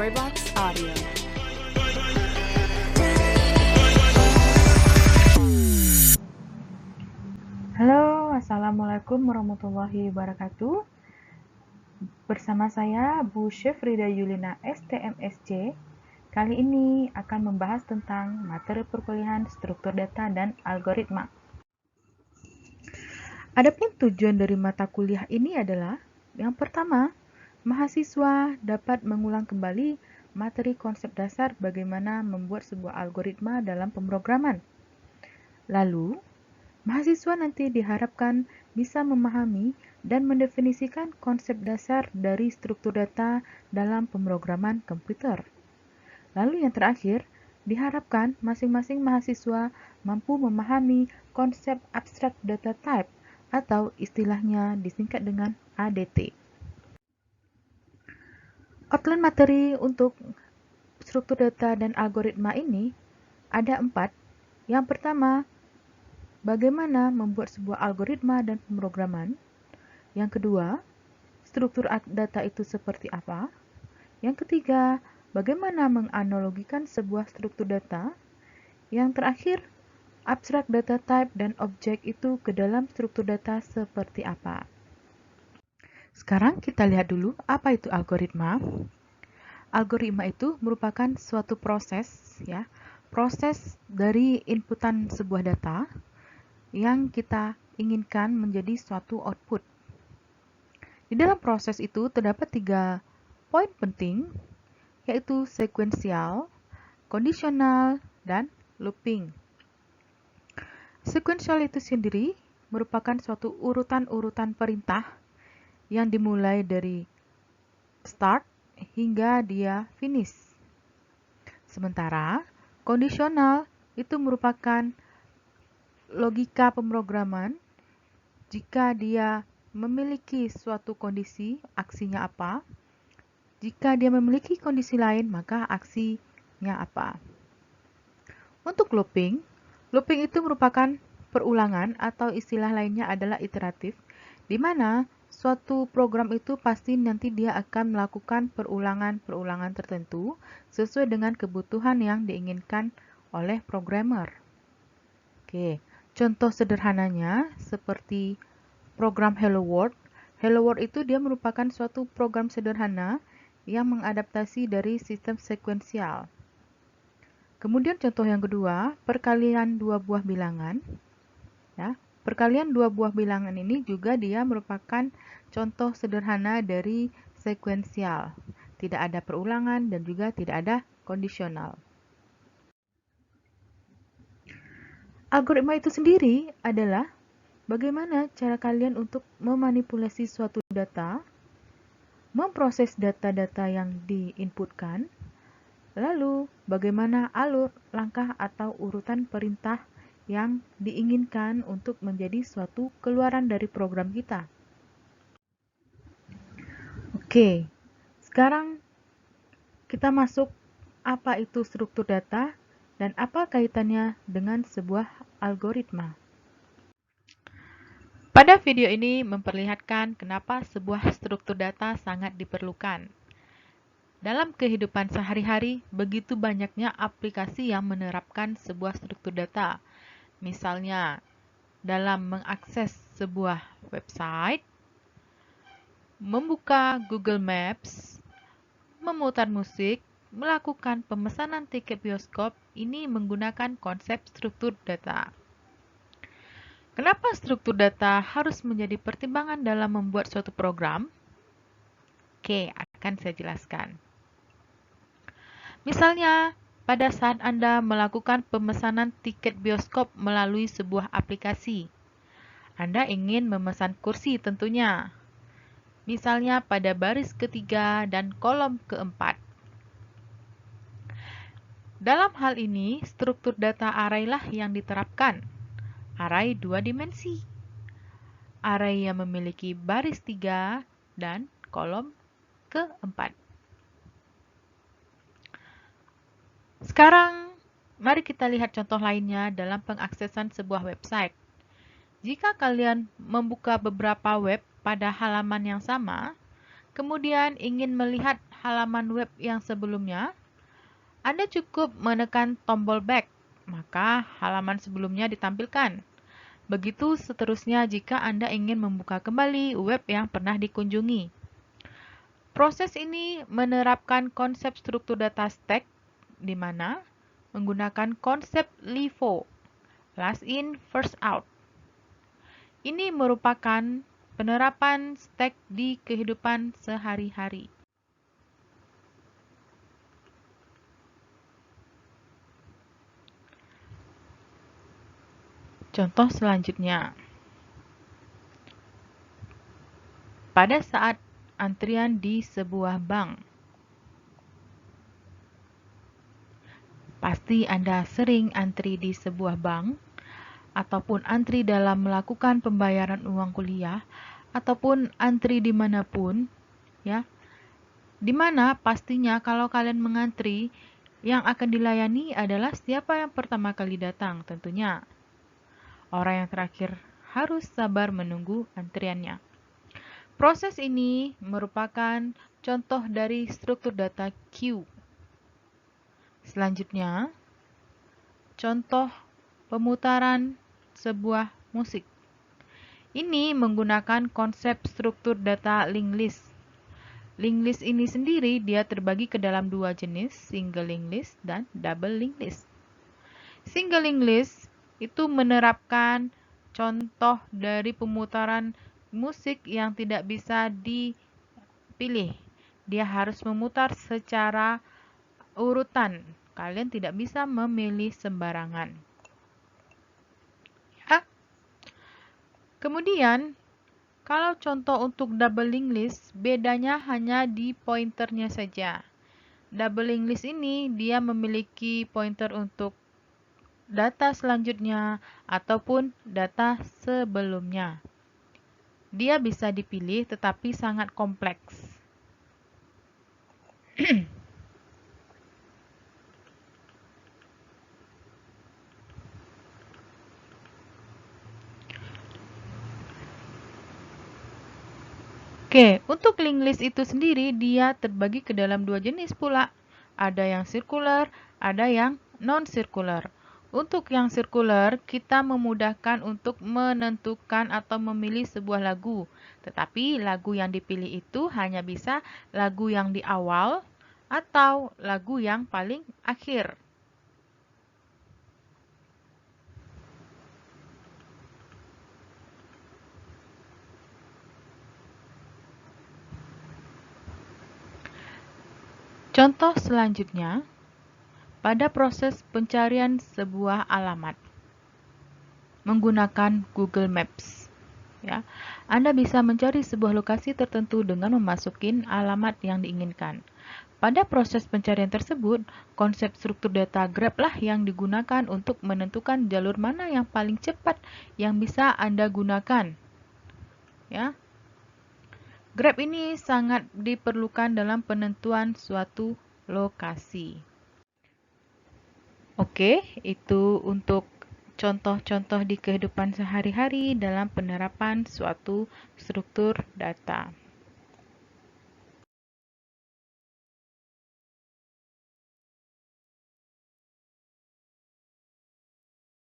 Storybox Audio. Halo, Assalamualaikum warahmatullahi wabarakatuh. Bersama saya Bu Syefrida Yulina STMSC. Kali ini akan membahas tentang materi perkuliahan struktur data dan algoritma. Adapun tujuan dari mata kuliah ini adalah yang pertama, mahasiswa dapat mengulang kembali materi konsep dasar bagaimana membuat sebuah algoritma dalam pemrograman. Lalu, mahasiswa nanti diharapkan bisa memahami dan mendefinisikan konsep dasar dari struktur data dalam pemrograman komputer. Lalu yang terakhir, diharapkan masing-masing mahasiswa mampu memahami konsep abstract data type atau istilahnya disingkat dengan ADT. Outline materi untuk struktur data dan algoritma ini ada 4. Yang pertama, bagaimana membuat sebuah algoritma dan pemrograman. Yang kedua, struktur data itu seperti apa. Yang ketiga, bagaimana menganalogikan sebuah struktur data. Yang terakhir, abstrak data type dan objek itu ke dalam struktur data seperti apa. Sekarang kita lihat dulu apa itu algoritma. Algoritma itu merupakan suatu proses, proses dari inputan sebuah data yang kita inginkan menjadi suatu output. Di dalam proses itu terdapat 3 poin penting, yaitu sekuensial, kondisional, dan looping. Sekuensial itu sendiri merupakan suatu urutan-urutan perintah yang dimulai dari start hingga dia finish. Sementara kondisional itu merupakan logika pemrograman. Jika dia memiliki suatu kondisi, aksinya apa? Jika dia memiliki kondisi lain, maka aksinya apa? Untuk looping itu merupakan perulangan atau istilah lainnya adalah iteratif, di mana suatu program itu pasti nanti dia akan melakukan perulangan-perulangan tertentu sesuai dengan kebutuhan yang diinginkan oleh programmer. Oke, contoh sederhananya seperti program Hello World. Hello World itu dia merupakan suatu program sederhana yang mengadaptasi dari sistem sekuensial. Kemudian contoh yang kedua, perkalian dua buah bilangan. Perkalian dua buah bilangan ini juga dia merupakan contoh sederhana dari sekuensial. Tidak ada perulangan dan juga tidak ada kondisional. Algoritma itu sendiri adalah bagaimana cara kalian untuk memanipulasi suatu data, memproses data-data yang diinputkan, lalu bagaimana alur, langkah, atau urutan perintah yang diinginkan untuk menjadi suatu keluaran dari program kita. Oke, sekarang kita masuk apa itu struktur data dan apa kaitannya dengan sebuah algoritma. Pada video ini memperlihatkan kenapa sebuah struktur data sangat diperlukan. Dalam kehidupan sehari-hari, begitu banyaknya aplikasi yang menerapkan sebuah struktur data. Misalnya, dalam mengakses sebuah website, membuka Google Maps, memutar musik, melakukan pemesanan tiket bioskop, ini menggunakan konsep struktur data. Kenapa struktur data harus menjadi pertimbangan dalam membuat suatu program? Oke, akan saya jelaskan. Misalnya, pada saat Anda melakukan pemesanan tiket bioskop melalui sebuah aplikasi, Anda ingin memesan kursi tentunya. Misalnya pada baris ketiga dan kolom keempat. Dalam hal ini, struktur data array lah yang diterapkan. Array 2 dimensi. Array yang memiliki baris 3 dan kolom keempat. Sekarang, mari kita lihat contoh lainnya dalam pengaksesan sebuah website. Jika kalian membuka beberapa web pada halaman yang sama, kemudian ingin melihat halaman web yang sebelumnya, Anda cukup menekan tombol back, maka halaman sebelumnya ditampilkan. Begitu seterusnya jika Anda ingin membuka kembali web yang pernah dikunjungi. Proses ini menerapkan konsep struktur data stack, di mana menggunakan konsep LIFO, last in, first out. Ini merupakan penerapan stack di kehidupan sehari-hari. Contoh selanjutnya, pada saat antrian di sebuah bank, pasti Anda sering antri di sebuah bank, ataupun antri dalam melakukan pembayaran uang kuliah, ataupun antri dimanapun, ya, dimana pastinya kalau kalian mengantri, yang akan dilayani adalah siapa yang pertama kali datang, tentunya. Orang yang terakhir harus sabar menunggu antriannya. Proses ini merupakan contoh dari struktur data queue. Selanjutnya, contoh pemutaran sebuah musik. Ini menggunakan konsep struktur data linked list. Linked list ini sendiri dia terbagi ke dalam dua jenis, single linked list dan double linked list. Single linked list itu menerapkan contoh dari pemutaran musik yang tidak bisa dipilih. Dia harus memutar secara urutan. Kalian tidak bisa memilih sembarangan. Ya. Kemudian, kalau contoh untuk double linked list, bedanya hanya di pointernya saja. Double linked list ini dia memiliki pointer untuk data selanjutnya ataupun data sebelumnya. Dia bisa dipilih tetapi sangat kompleks. Oke, untuk linked list itu sendiri dia terbagi ke dalam dua jenis pula. Ada yang circular, ada yang non-circular. Untuk yang sirkuler, kita memudahkan untuk menentukan atau memilih sebuah lagu. Tetapi lagu yang dipilih itu hanya bisa lagu yang di awal atau lagu yang paling akhir. Contoh selanjutnya, pada proses pencarian sebuah alamat menggunakan Google Maps. Ya, Anda bisa mencari sebuah lokasi tertentu dengan memasukin alamat yang diinginkan. Pada proses pencarian tersebut, konsep struktur data Grab lah yang digunakan untuk menentukan jalur mana yang paling cepat yang bisa Anda gunakan. Ya. Grab ini sangat diperlukan dalam penentuan suatu lokasi. Oke, itu untuk contoh-contoh di kehidupan sehari-hari dalam penerapan suatu struktur data.